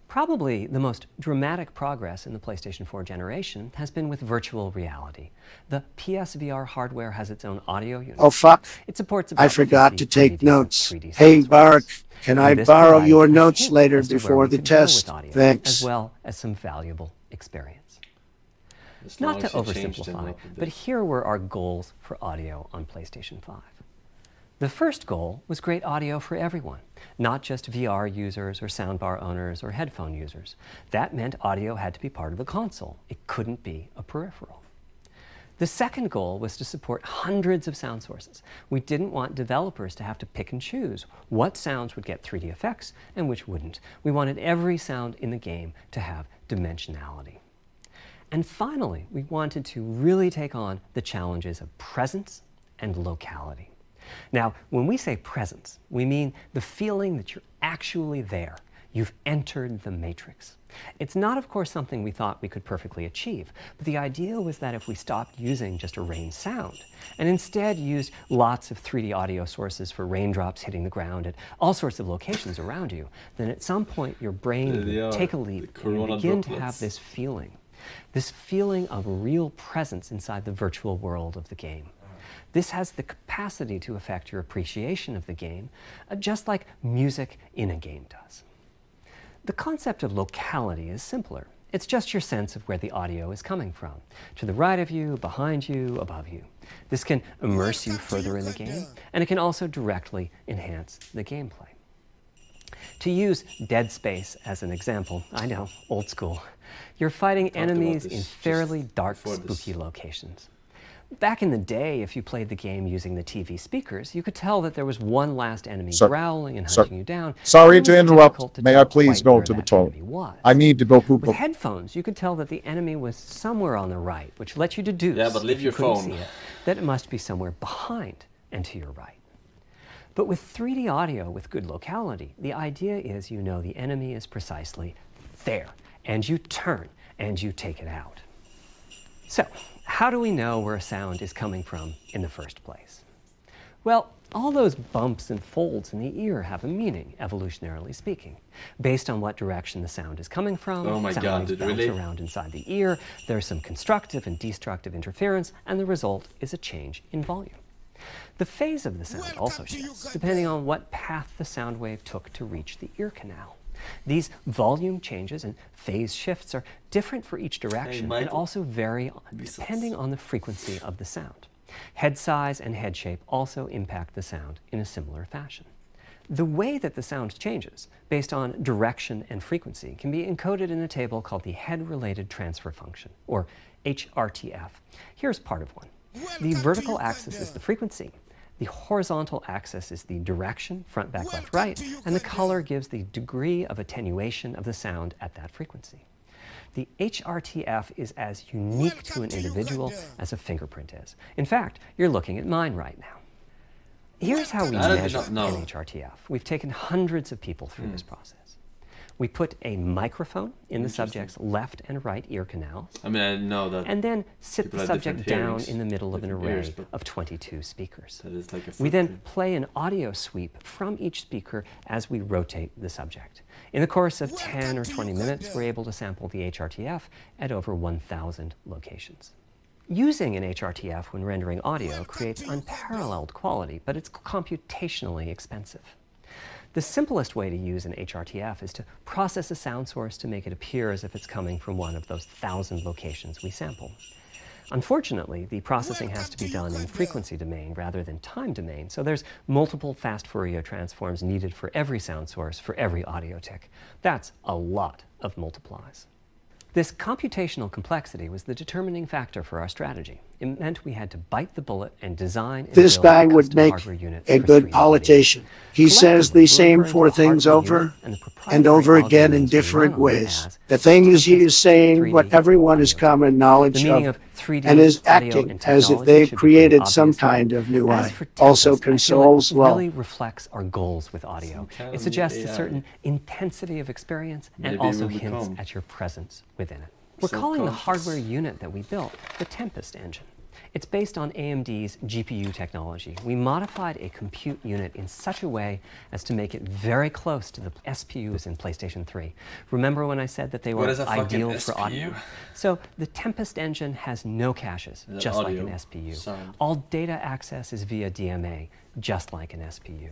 Probably the most dramatic progress in the PlayStation 4 generation has been with virtual reality. The PSVR hardware has its own audio unit. Oh fuck, it supports I forgot to take notes. Hey Barak, can I borrow your notes later before the test? Thanks. As well as some valuable experience. Not to oversimplify, but here were our goals for audio on PlayStation 5. The first goal was great audio for everyone, not just VR users or soundbar owners or headphone users. That meant audio had to be part of the console. It couldn't be a peripheral. The second goal was to support hundreds of sound sources. We didn't want developers to have to pick and choose what sounds would get 3D effects and which wouldn't. We wanted every sound in the game to have dimensionality. And finally, we wanted to really take on the challenges of presence and locality. Now, when we say presence, we mean the feeling that you're actually there. You've entered the matrix. It's not, of course, something we thought we could perfectly achieve, but the idea was that if we stopped using just a rain sound and instead used lots of 3D audio sources for raindrops hitting the ground at all sorts of locations around you, then at some point your brain would take a leap and begin to have this feeling of real presence inside the virtual world of the game. This has the capacity to affect your appreciation of the game, just like music in a game does. The concept of locality is simpler. It's just your sense of where the audio is coming from, to the right of you, behind you, above you. This can immerse you further in the game, and it can also directly enhance the gameplay. To use Dead Space as an example, I know, old school, you're fighting enemies in fairly dark, spooky locations. Back in the day, if you played the game using the TV speakers, you could tell that there was one last enemy growling and hunting you down. Sorry to interrupt. May I please go to the toilet? I need to go poop. With headphones, you could tell that the enemy was somewhere on the right, which lets you deduce, but leave your phone, that it must be somewhere behind and to your right. But with 3D audio with good locality, the idea is you know the enemy is precisely there, and you turn and you take it out. So, how do we know where a sound is coming from in the first place? Well, all those bumps and folds in the ear have a meaning, evolutionarily speaking. Based on what direction the sound is coming from, sound waves bounce around inside the ear, there's some constructive and destructive interference, and the result is a change in volume. The phase of the sound also shifts, depending on what path the sound wave took to reach the ear canal. These volume changes and phase shifts are different for each direction and also vary depending on the frequency of the sound. Head size and head shape also impact the sound in a similar fashion. The way that the sound changes, based on direction and frequency, can be encoded in a table called the Head-Related Transfer Function, or HRTF. Here's part of one. The vertical axis is the frequency. The horizontal axis is the direction, front, back, left, right, and the color gives the degree of attenuation of the sound at that frequency. The HRTF is as unique to an individual as a fingerprint is. In fact, you're looking at mine right now. Here's how we measure an HRTF. We've taken hundreds of people through this process. We put a microphone in the subject's left and right ear canals. I mean, I know that. And then sit the subject down in the middle of an array of 22 speakers. We then play an audio sweep from each speaker as we rotate the subject. In the course of 10 or 20 minutes, we're able to sample the HRTF at over 1,000 locations. Using an HRTF when rendering audio creates unparalleled quality, but it's computationally expensive. The simplest way to use an HRTF is to process a sound source to make it appear as if it's coming from one of those 1,000 locations we sample. Unfortunately, the processing has to be done in frequency domain rather than time domain, so there's multiple fast Fourier transforms needed for every sound source for every audio tick. That's a lot of multiplies. This computational complexity was the determining factor for our strategy. It meant we had to bite the bullet and design and This build guy a would custom make hardware unit a for good 3D politician. audio. He says the Collectively, same we're four referring to the things hardware over unit and the and proprietary over again in algorithms we different run ways. as The things he is saying 3D what everyone has audio. common knowledge The meaning of, of 3D and is audio acting and as if technology they've should be created pretty some obvious. kind of new As eye. for Also Tempest, I feel consoles it well. really reflects our goals with audio. kind It of suggests a AI. certain intensity of experience and Maybe also it will hints become at your presence within it. We're calling the self-conscious. hardware unit that we built the Tempest engine. It's based on AMD's GPU technology. We modified a compute unit in such a way as to make it very close to the SPUs in PlayStation 3. Remember when I said that they were What is a fucking ideal for SPU? audio? So the Tempest engine has no caches, Is it just like audio? an SPU. Sound? All data access is via DMA, just like an SPU.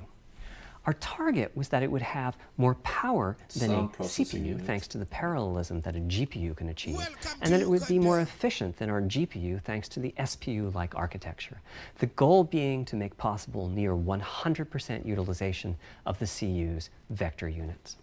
Our target was that it would have more power than a Sound processing CPU, unit. thanks to the parallelism that a GPU can achieve, and that it would be more efficient than our GPU thanks to the SPU-like architecture. The goal being to make possible near 100% utilization of the CU's vector units.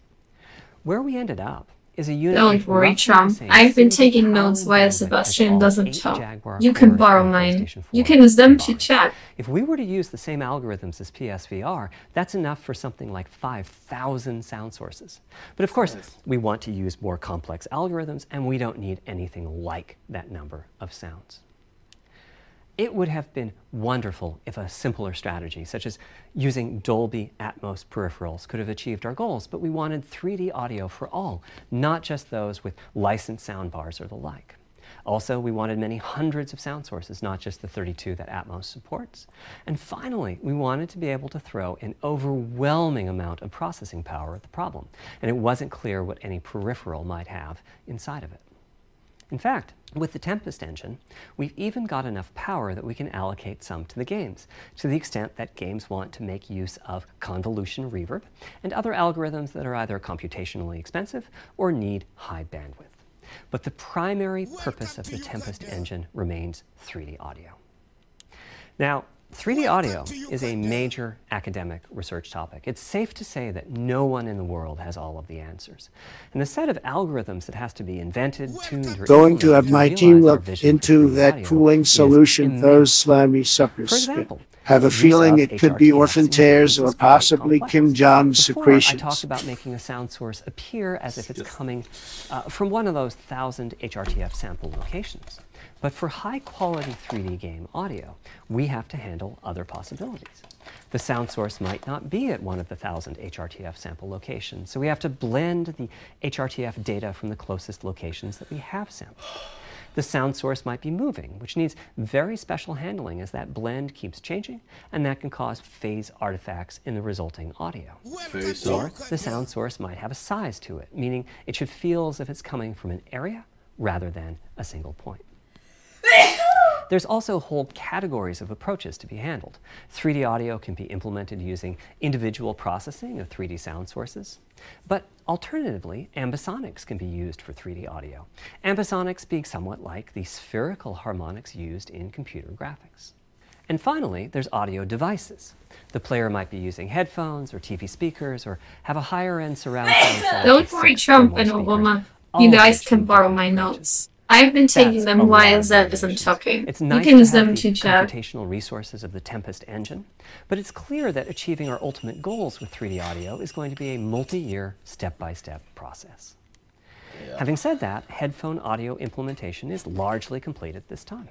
Where we ended up is a unit Don't with worry, roughly the Trump. same I've been CPU taking power notes and while bandwidth as Sebastian all doesn't 8 talk. Jaguar You can cores borrow on mine. PlayStation You 4 can use them to combined. chat. If we were to use the same algorithms as PSVR, that's enough for something like 5,000 sound sources. But of course, we want to use more complex algorithms, and we don't need anything like that number of sounds. It would have been wonderful if a simpler strategy, such as using Dolby Atmos peripherals, could have achieved our goals, but we wanted 3D audio for all, not just those with licensed soundbars or the like. Also, we wanted many hundreds of sound sources, not just the 32 that Atmos supports. And finally, we wanted to be able to throw an overwhelming amount of processing power at the problem, and it wasn't clear what any peripheral might have inside of it. In fact, with the Tempest engine, we've even got enough power that we can allocate some to the games, to the extent that games want to make use of convolution reverb and other algorithms that are either computationally expensive or need high bandwidth. But the primary purpose of the Tempest engine remains 3D audio. Now, 3D audio is a major academic research topic. It's safe to say that no one in the world has all of the answers. And the set of algorithms that has to be invented, tuned, or Going to have implemented my realize team our look vision for into 3D that audio cooling is solution immense. those slimy suckers For spit. example, Have a use feeling of it could be HRTFs orphan in tears games or is quite possibly complex. Kim Jong's Before, secretions. I talked about making a sound source appear as if it's coming from one of those 1,000 HRTF sample locations. But for high-quality 3D game audio, we have to handle other possibilities. The sound source might not be at one of the 1,000 HRTF sample locations, so we have to blend the HRTF data from the closest locations that we have sampled. The sound source might be moving, which needs very special handling as that blend keeps changing, and that can cause phase artifacts in the resulting audio. Or the sound source might have a size to it, meaning it should feel as if it's coming from an area rather than a single point. There's also whole categories of approaches to be handled. 3D audio can be implemented using individual processing of 3D sound sources. But alternatively, ambisonics can be used for 3D audio. Ambisonics being somewhat like the spherical harmonics used in computer graphics. And finally, there's audio devices. The player might be using headphones or TV speakers or have a higher-end surround sound setup. Don't worry, Trump and Obama. You guys can borrow my notes. I've been taking them while Zed isn't talking. It's You nice can use to have them the to chat. computational resources of the Tempest engine, but it's clear that achieving our ultimate goals with 3D audio is going to be a multi-year, step-by-step process. Having said that, headphone audio implementation is largely complete at this time.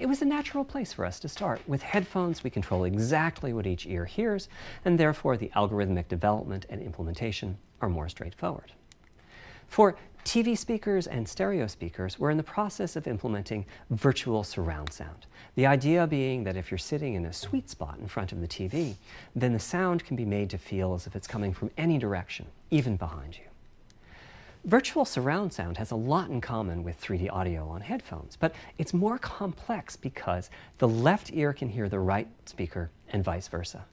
It was a natural place for us to start. With headphones, we control exactly what each ear hears, and therefore the algorithmic development and implementation are more straightforward. For TV speakers and stereo speakers, we're in the process of implementing virtual surround sound. The idea being that if you're sitting in a sweet spot in front of the TV, then the sound can be made to feel as if it's coming from any direction, even behind you. Virtual surround sound has a lot in common with 3D audio on headphones, but it's more complex because the left ear can hear the right speaker and vice versa.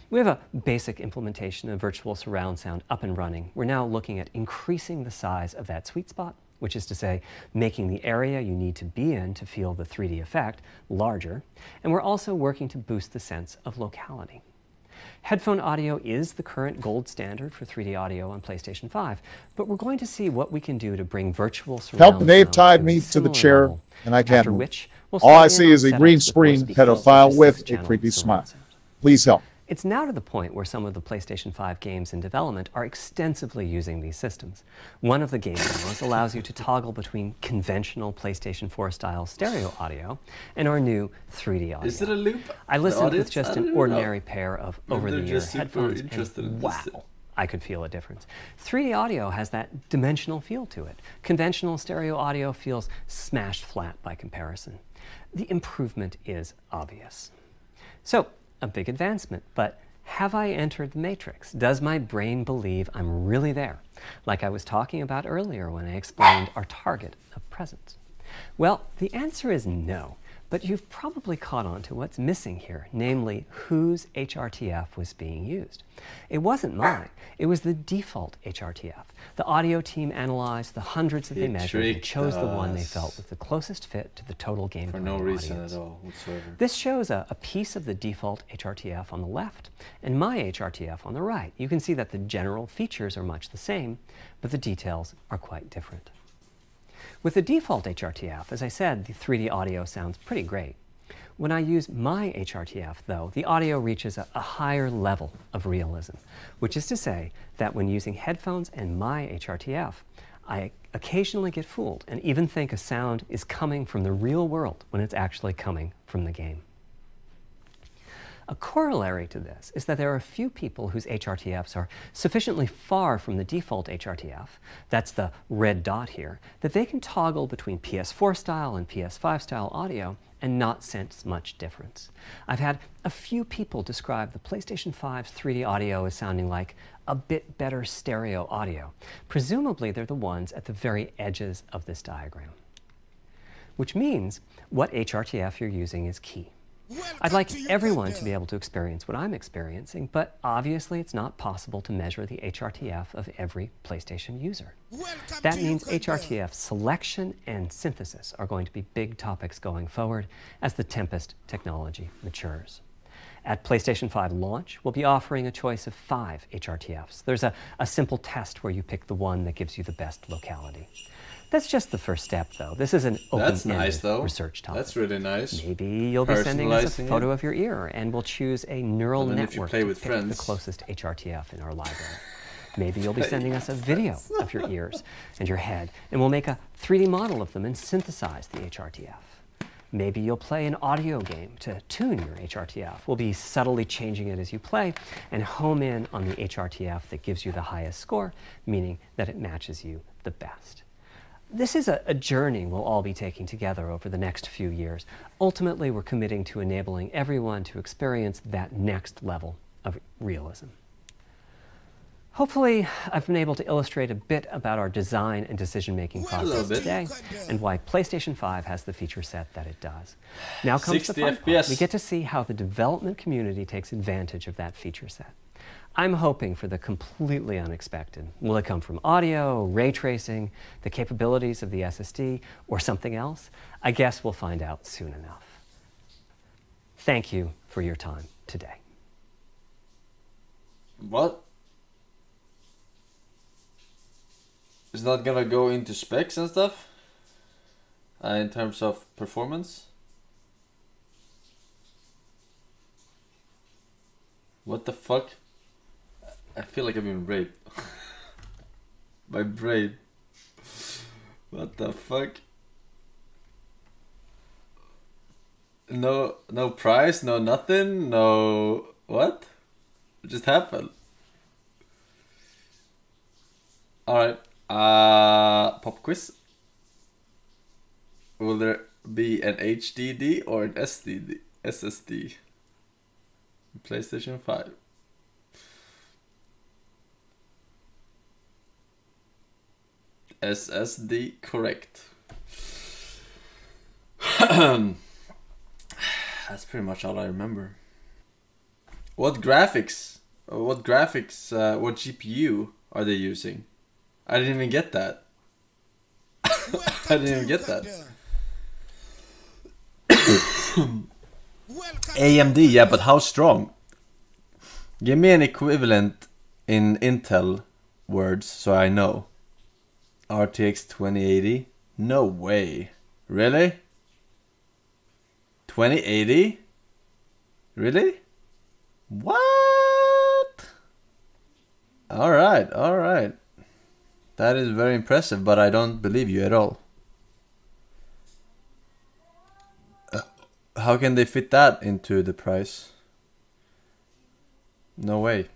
We have a basic implementation of virtual surround sound up and running. We're now looking at increasing the size of that sweet spot, which is to say, making the area you need to be in to feel the 3D effect larger, and we're also working to boost the sense of locality. Headphone audio is the current gold standard for 3D audio on PlayStation 5, but we're going to see what we can do to bring virtual surround sound They've tied to me a to the similar chair, level, and I can't after move. which we'll All I start see in is on a green setups with more screen speakers, pedophile which is with a 6-channel creepy surround smile. sound. Please help. It's now to the point where some of the PlayStation 5 games in development are extensively using these systems. One of the game demos allows you to toggle between conventional PlayStation 4 style stereo audio and our new 3D audio. Is it a loop? I listened with just an ordinary pair of over-the-ear headphones, interested and wow, I could feel a difference. 3D audio has that dimensional feel to it. Conventional stereo audio feels smashed flat by comparison. The improvement is obvious. So, a big advancement, but have I entered the matrix? Does my brain believe I'm really there, like I was talking about earlier when I explained our target of presence? Well, the answer is no, but you've probably caught on to what's missing here, namely whose HRTF was being used. It wasn't mine, it was the default HRTF. The audio team analyzed the hundreds that they measured and chose the one they felt was the closest fit to the total gameplay for no reason audience. at all whatsoever. This shows a piece of the default HRTF on the left and my HRTF on the right. You can see that the general features are much the same, but the details are quite different. With the default HRTF, as I said, the 3D audio sounds pretty great. When I use my HRTF, though, the audio reaches a higher level of realism, which is to say that when using headphones and my HRTF, I occasionally get fooled and even think a sound is coming from the real world when it's actually coming from the game. A corollary to this is that there are a few people whose HRTFs are sufficiently far from the default HRTF, that's the red dot here, that they can toggle between PS4 style and PS5 style audio and not sense much difference. I've had a few people describe the PlayStation 5's 3D audio as sounding like a bit better stereo audio. Presumably they're the ones at the very edges of this diagram. Which means what HRTF you're using is key. I'd like everyone to be able to experience what I'm experiencing, but obviously it's not possible to measure the HRTF of every PlayStation user. That means HRTF selection and synthesis are going to be big topics going forward as the Tempest technology matures. At PlayStation 5 launch, we'll be offering a choice of 5 HRTFs. There's a simple test where you pick the one that gives you the best locality. That's just the first step, though. This is an open-ended research topic. That's really nice. Maybe you'll be sending us a photo of your ear, and we'll choose a neural network to pick the closest HRTF in our library. Maybe you'll be sending us a video of your ears and your head, and we'll make a 3D model of them and synthesize the HRTF. Maybe you'll play an audio game to tune your HRTF. We'll be subtly changing it as you play and home in on the HRTF that gives you the highest score, meaning that it matches you the best. This is a journey we'll all be taking together over the next few years. Ultimately, we're committing to enabling everyone to experience that next level of realism. Hopefully, I've been able to illustrate a bit about our design and decision-making process today and why PlayStation 5 has the feature set that it does. Now comes the fun part. We get to see how the development community takes advantage of that feature set. I'm hoping for the completely unexpected. Will it come from audio, ray tracing, the capabilities of the SSD, or something else? I guess we'll find out soon enough. Thank you for your time today. What? Is that gonna go into specs and stuff? In terms of performance? What the fuck? I feel like I've been raped. My brain. What the fuck? No price, no nothing, no... What? What just happened? Alright. Pop quiz. Will there be an HDD or an SSD? PlayStation 5. SSD, correct. That's pretty much all I remember. What graphics? What GPU are they using? I didn't even get that. I didn't even get that. AMD, yeah, but how strong? Give me an equivalent in Intel words so I know. RTX 2080? No way. Really? 2080? Really? What? Alright, alright. That is very impressive, but I don't believe you at all. How can they fit that into the price? No way.